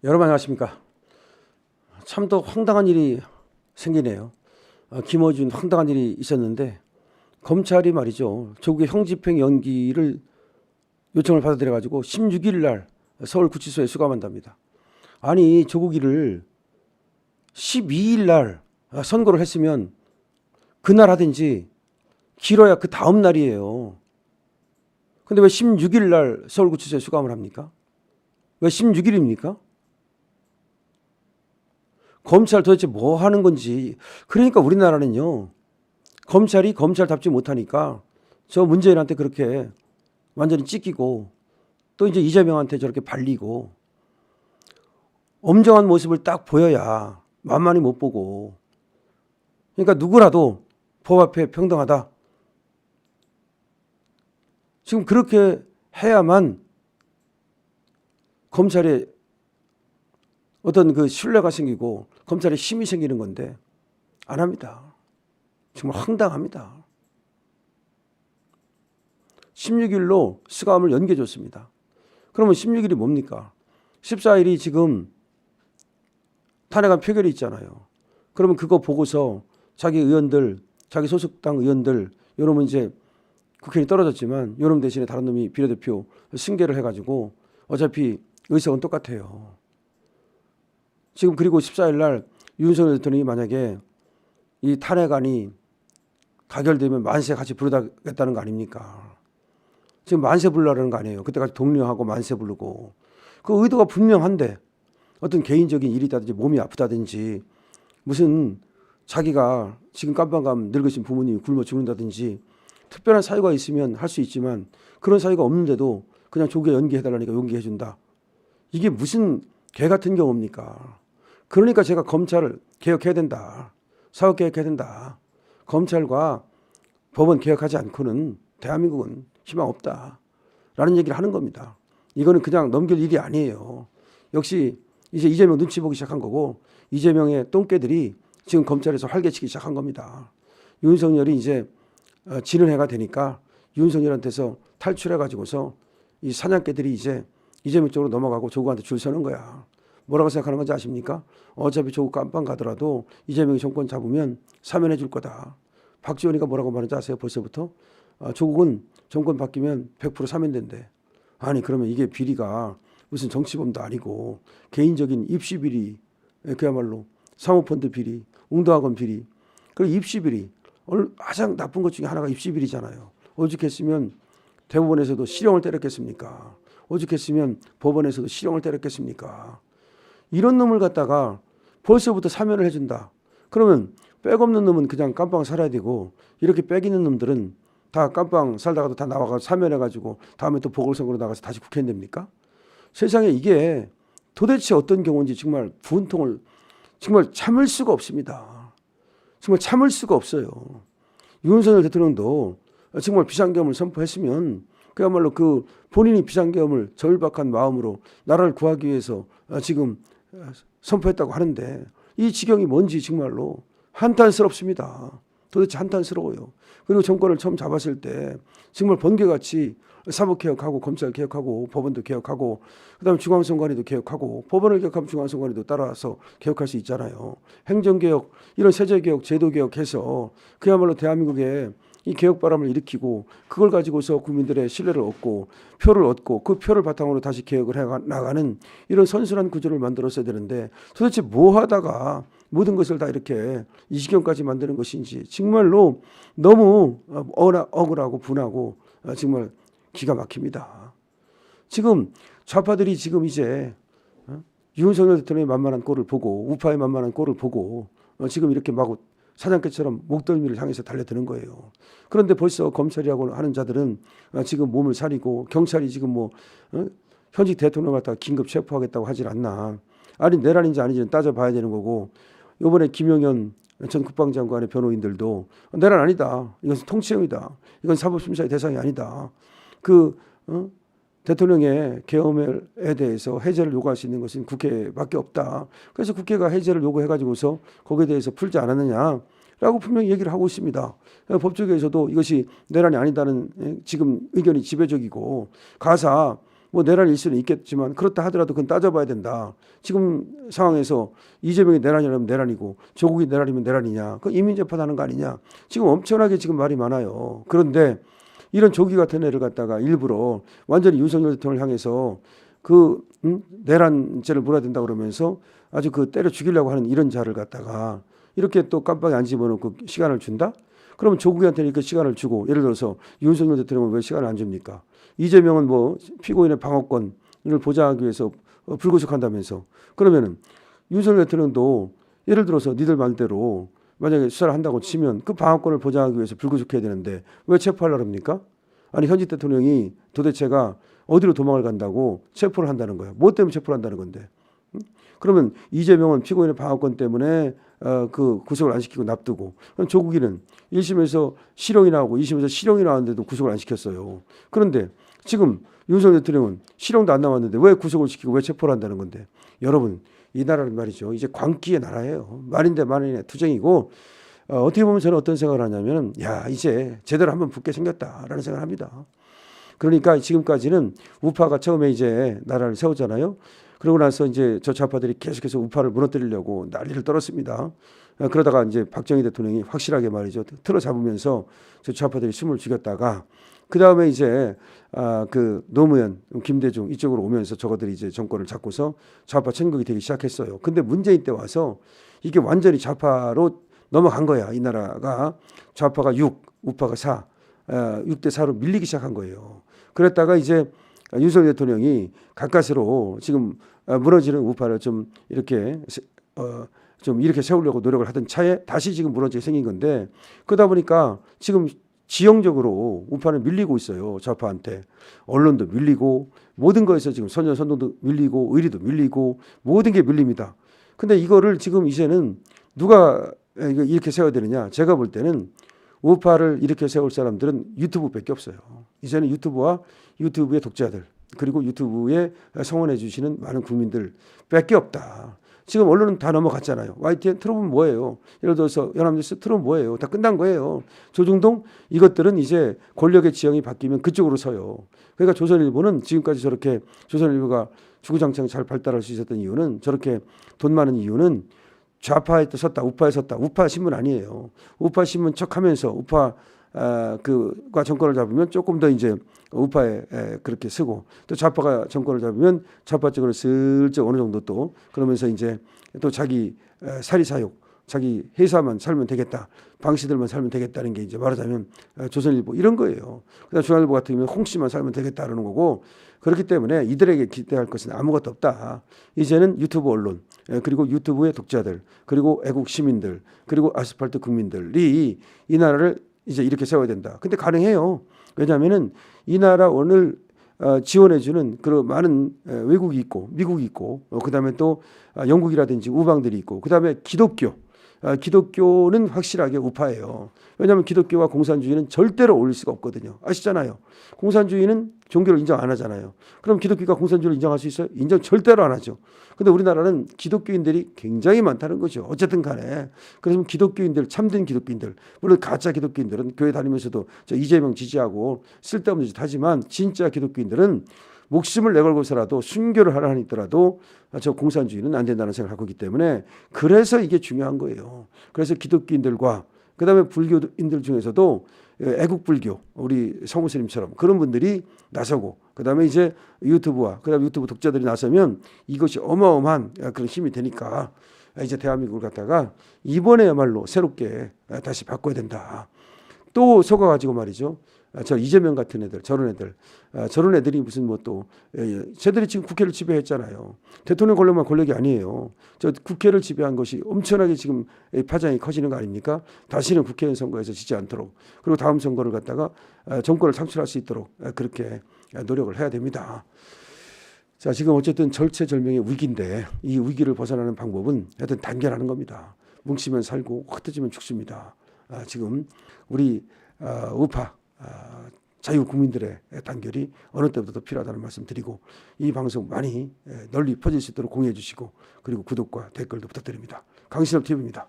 여러분 안녕하십니까. 참 더 황당한 일이 생기네요. 김어준 황당한 일이 있었는데 검찰이 말이죠. 조국의 형집행 연기를 요청을 받아들여 가지고 16일 날 서울구치소에 수감한답니다. 아니 조국이를 12일 날 선고를 했으면 그날 하든지 길어야 그 다음 날이에요. 근데 왜 16일 날 서울구치소에 수감을 합니까? 왜 16일입니까? 검찰 도대체 뭐 하는 건지. 그러니까 우리나라는요. 검찰이 검찰답지 못하니까 저 문재인한테 그렇게 완전히 찢기고 또 이제 이재명한테 저렇게 발리고 엄정한 모습을 딱 보여야 만만히 못 보고. 그러니까 누구라도 법 앞에 평등하다. 지금 그렇게 해야만 검찰에 어떤 그 신뢰가 생기고 검찰에 힘이 생기는 건데 안 합니다. 정말 황당합니다. 16일로 수감을 연기해줬습니다. 그러면 16일이 뭡니까? 14일이 지금 탄핵안 표결이 있잖아요. 그러면 그거 보고서 자기 의원들, 자기 소속당 의원들, 요놈은 이제 국회의원이 떨어졌지만 요놈 대신에 다른 놈이 비례대표 승계를 해가지고 어차피 의석은 똑같아요. 지금 그리고 14일 날 윤석열 대통령이 만약에 이 탄핵안이 가결되면 만세 같이 부르겠다는 거 아닙니까? 지금 만세 부르라는 거 아니에요. 그때까지 독려하고 만세 부르고. 그 의도가 분명한데 어떤 개인적인 일이 있다든지 몸이 아프다든지 무슨 자기가 지금 깜빵가면 늙으신 부모님이 굶어 죽는다든지 특별한 사유가 있으면 할 수 있지만 그런 사유가 없는데도 그냥 조기에 연기해달라니까 연기해준다. 이게 무슨 개 같은 경우입니까? 그러니까 제가 검찰을 개혁해야 된다. 사법개혁해야 된다. 검찰과 법원 개혁하지 않고는 대한민국은 희망 없다. 라는 얘기를 하는 겁니다. 이거는 그냥 넘길 일이 아니에요. 역시 이제 이재명 눈치 보기 시작한 거고 이재명의 똥개들이 지금 검찰에서 활개치기 시작한 겁니다. 윤석열이 이제 지는 해가 되니까 윤석열한테서 탈출해가지고서 이 사냥개들이 이제 이재명 쪽으로 넘어가고 조국한테 줄 서는 거야. 뭐라고 생각하는 건지 아십니까? 어차피 조국 깜빵 가더라도 이재명이 정권 잡으면 사면해 줄 거다. 박지원이가 뭐라고 말하는지 아세요? 벌써부터? 조국은 정권 바뀌면 100% 사면된대. 아니 그러면 이게 비리가 무슨 정치범도 아니고 개인적인 입시 비리, 그야말로 사모펀드 비리, 웅도학원 비리, 그리고 입시 비리. 가장 나쁜 것 중에 하나가 입시 비리잖아요. 오죽했으면 대법원에서도 실형을 때렸겠습니까? 오죽했으면 법원에서도 실형을 때렸겠습니까? 이런 놈을 갖다가 벌써부터 사면을 해준다. 그러면 백 없는 놈은 그냥 깜빵 살아야 되고 이렇게 백 있는 놈들은 다 깜빵 살다가도 다 나와서 사면해가지고 다음에 또 보궐선거로 나가서 다시 국회의원 됩니까? 세상에 이게 도대체 어떤 경우인지 정말 분통을 정말 참을 수가 없습니다. 정말 참을 수가 없어요. 윤석열 대통령도 정말 비상계엄을 선포했으면 그야말로 그 본인이 비상계엄을 절박한 마음으로 나라를 구하기 위해서 지금 선포했다고 하는데 이 지경이 뭔지 정말로 한탄스럽습니다. 도대체 한탄스러워요. 그리고 정권을 처음 잡았을 때 정말 번개같이 사법개혁하고 검찰개혁하고 법원도 개혁하고 그다음에 중앙선관위도 개혁하고 법원을 개혁하면 중앙선관위도 따라서 개혁할 수 있잖아요. 행정개혁 이런 세제개혁 제도개혁해서 그야말로 대한민국에 이 개혁바람을 일으키고 그걸 가지고서 국민들의 신뢰를 얻고 표를 얻고 그 표를 바탕으로 다시 개혁을 해나가는 이런 선순환 구조를 만들었어야 되는데 도대체 뭐 하다가 모든 것을 다 이렇게 이 지경까지 만드는 것인지 정말로 너무 억울하고 분하고 정말 기가 막힙니다. 지금 좌파들이 지금 이제 윤석열 대통령의 만만한 꼴을 보고 우파의 만만한 꼴을 보고 지금 이렇게 마구 사냥개처럼 목덜미를 향해서 달려드는 거예요. 그런데 벌써 검찰이라고 하는 자들은 지금 몸을 사리고 경찰이 지금 뭐 현직 대통령 갖다가 긴급 체포하겠다고 하질 않나. 아니 내란인지 아닌지는 따져봐야 되는 거고 이번에 김용현 전 국방장관의 변호인들도 내란 아니다. 이것은 통치형이다. 이건 사법심사의 대상이 아니다. 대통령의 계엄에 대해서 해제를 요구할 수 있는 것은 국회밖에 없다. 그래서 국회가 해제를 요구해가지고서 거기에 대해서 풀지 않았느냐라고 분명히 얘기를 하고 있습니다. 법조계에서도 이것이 내란이 아니다는 지금 의견이 지배적이고 가사 뭐 내란일 수는 있겠지만 그렇다 하더라도 그건 따져봐야 된다. 지금 상황에서 이재명이 내란이라면 내란이고 조국이 내란이면 내란이냐. 그 이민재판하는 거 아니냐. 지금 엄청나게 지금 말이 많아요. 그런데 이런 조기 같은 애를 갖다가 일부러 완전히 윤석열 대통령을 향해서 내란죄를 물어야 된다 그러면서 아주 때려 죽이려고 하는 이런 자를 갖다가 이렇게 또 깜빡이 안 집어넣고 시간을 준다? 그러면 조국한테는 이렇게 시간을 주고 예를 들어서 윤석열 대통령은 왜 시간을 안 줍니까? 이재명은 뭐 피고인의 방어권을 보장하기 위해서 불구속한다면서 그러면은 윤석열 대통령도 예를 들어서 니들 말대로 만약에 수사를 한다고 치면 그 방어권을 보장하기 위해서 불구속해야 되는데 왜 체포하려고 합니까? 아니 현직 대통령이 도대체가 어디로 도망을 간다고 체포를 한다는 거야. 뭐 때문에 체포를 한다는 건데. 그러면 이재명은 피고인의 방어권 때문에 구속을 안 시키고 납두고 그럼 조국이는 1심에서 실형이 나오고 2심에서 실형이 나왔는데도 구속을 안 시켰어요. 그런데 지금 윤석열 대통령은 실형도 안 나왔는데 왜 구속을 시키고 왜 체포를 한다는 건데 여러분 이 나라는 말이죠. 이제 광기의 나라예요. 말인데 말인의 투쟁이고 어떻게 보면 저는 어떤 생각을 하냐면 야 이제 제대로 한번 붙게 생겼다라는 생각을 합니다. 그러니까 지금까지는 우파가 처음에 이제 나라를 세웠잖아요. 그러고 나서 이제 저 좌파들이 계속해서 우파를 무너뜨리려고 난리를 떨었습니다. 그러다가 이제 박정희 대통령이 확실하게 말이죠. 틀어 잡으면서 저 좌파들이 숨을 죽였다가 그 다음에 이제 노무현, 김대중 이쪽으로 오면서 저거들이 이제 정권을 잡고서 좌파 천국이 되기 시작했어요. 근데 문재인 때 와서 이게 완전히 좌파로 넘어간 거야. 이 나라가 좌파가 6, 우파가 4, 6대 4로 밀리기 시작한 거예요. 그랬다가 이제 윤석열 대통령이 가까스로 지금 무너지는 우파를 좀 이렇게 세우려고 노력을 하던 차에 다시 지금 무너지게 생긴 건데 그러다 보니까 지금 지형적으로 우파는 밀리고 있어요. 좌파한테. 언론도 밀리고 모든 거에서 지금 선전선동도 밀리고 의리도 밀리고 모든 게 밀립니다. 근데 이거를 지금 이제는 누가 이렇게 세워야 되느냐. 제가 볼 때는 우파를 이렇게 세울 사람들은 유튜브밖에 없어요. 이제는 유튜브와 유튜브의 독자들 그리고 유튜브에 성원해 주시는 많은 국민들밖에 없다. 지금 언론은 다 넘어갔잖아요. YTN 틀어보면 뭐예요? 예를 들어서 연합뉴스 틀어보면 뭐예요? 다 끝난 거예요. 조중동 이것들은 이제 권력의 지형이 바뀌면 그쪽으로 서요. 그러니까 조선일보는 지금까지 저렇게 조선일보가 주구장창 잘 발달할 수 있었던 이유는 저렇게 돈 많은 이유는 좌파에 섰다, 우파에 섰다. 우파 신문 아니에요. 우파 신문 척하면서 우파가 정권을 잡으면 조금 더 이제 우파에 그렇게 쓰고 또 좌파가 정권을 잡으면 좌파 쪽으로 슬쩍 어느 정도 또 그러면서 이제 또 자기 사리사욕, 자기 회사만 살면 되겠다, 방시들만 살면 되겠다는 게 이제 말하자면 조선일보 이런 거예요. 그다음 중앙일보 같은 경우는 홍씨만 살면 되겠다라는 거고 그렇기 때문에 이들에게 기대할 것은 아무것도 없다. 이제는 유튜브 언론 그리고 유튜브의 독자들 그리고 애국 시민들 그리고 아스팔트 국민들이 이 나라를 이제 이렇게 세워야 된다. 근데 가능해요. 왜냐하면은 이 나라 오늘 지원해주는 그런 많은 외국이 있고 미국이 있고 그다음에 또 영국이라든지 우방들이 있고 그다음에 기독교는 확실하게 우파예요. 왜냐하면 기독교와 공산주의는 절대로 어울릴 수가 없거든요. 아시잖아요. 공산주의는 종교를 인정 안 하잖아요. 그럼 기독교가 공산주의를 인정할 수 있어요? 인정 절대로 안 하죠. 근데 우리나라는 기독교인들이 굉장히 많다는 거죠. 어쨌든 간에. 그래서 기독교인들, 참된 기독교인들, 물론 가짜 기독교인들은 교회 다니면서도 저 이재명 지지하고 쓸데없는 짓 하지만 진짜 기독교인들은 목숨을 내걸고서라도 순교를 하라 하더라도 저 공산주의는 안 된다는 생각을 하고 있기 때문에 그래서 이게 중요한 거예요. 그래서 기독교인들과 그다음에 불교인들 중에서도 애국불교 우리 성우스님처럼 그런 분들이 나서고 그다음에 이제 유튜브와 그다음에 유튜브 독자들이 나서면 이것이 어마어마한 그런 힘이 되니까 이제 대한민국을 갖다가 이번에야말로 새롭게 다시 바꿔야 된다. 또 속아가지고 말이죠. 저 이재명 같은 애들, 저런 애들이 무슨 뭐 또 쟤들이 지금 국회를 지배했잖아요. 대통령 권력만 권력이 아니에요. 저 국회를 지배한 것이 엄청나게 지금 파장이 커지는 거 아닙니까? 다시는 국회의원 선거에서 지지 않도록 그리고 다음 선거를 갖다가 정권을 창출할 수 있도록 그렇게 노력을 해야 됩니다. 자, 지금 어쨌든 절체절명의 위기인데 이 위기를 벗어나는 방법은 하여튼 단결하는 겁니다. 뭉치면 살고 흩어지면 죽습니다. 지금 우리 우파 자유 국민들의 단결이 어느 때보다도 필요하다는 말씀 드리고 이 방송 많이 널리 퍼질 수 있도록 공유해 주시고 그리고 구독과 댓글도 부탁드립니다. 강신업 TV입니다.